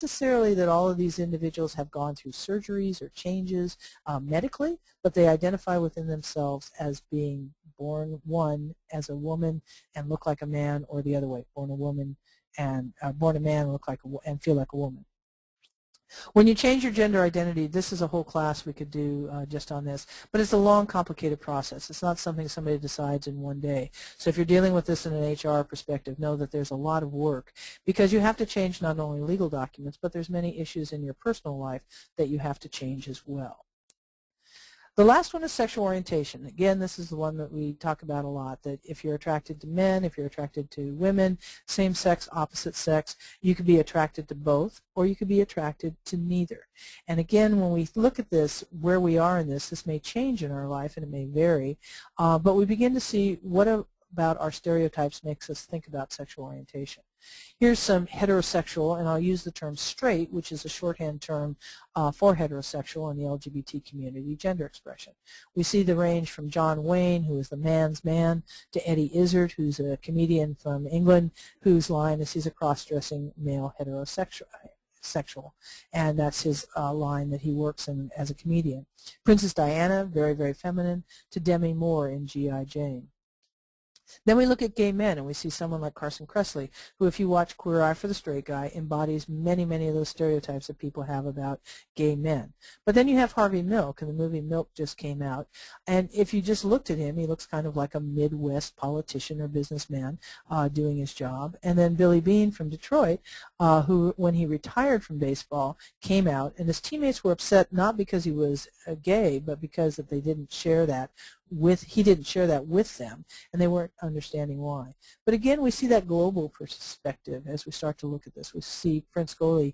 necessarily that all of these individuals have gone through surgeries or changes medically, but they identify within themselves as being born one as a woman and look like a man, or the other way, born a woman and born a man and look like and feel like a woman. When you change your gender identity, this is a whole class we could do just on this, but it's a long, complicated process. It's not something somebody decides in one day. So if you're dealing with this in an HR perspective, know that there's a lot of work because you have to change not only legal documents, but there's many issues in your personal life that you have to change as well. The last one is sexual orientation. Again, this is the one that we talk about a lot, that if you're attracted to men, if you're attracted to women, same sex, opposite sex, you could be attracted to both, or you could be attracted to neither. And again, when we look at this, where we are in this may change in our life and it may vary, but we begin to see what about our stereotypes makes us think about sexual orientation. Here's some heterosexual, and I'll use the term straight, which is a shorthand term for heterosexual in the LGBT community gender expression. We see the range from John Wayne, who is the man's man, to Eddie Izzard, who's a comedian from England, whose line is he's a cross-dressing male heterosexual, and that's his line that he works in as a comedian. Princess Diana, very, very feminine, to Demi Moore in G.I. Jane. Then we look at gay men, and we see someone like Carson Kressley, who, if you watch Queer Eye for the Straight Guy, embodies many, many of those stereotypes that people have about gay men. But then you have Harvey Milk, and the movie Milk just came out, and if you just looked at him, he looks kind of like a Midwest politician or businessman doing his job. And then Billy Beane from Detroit, who, when he retired from baseball, came out, and his teammates were upset not because he was gay, but because that they didn't share that he didn't share that with them, and they weren't understanding why. But again, we see that global perspective as we start to look at this. We see Prince Goli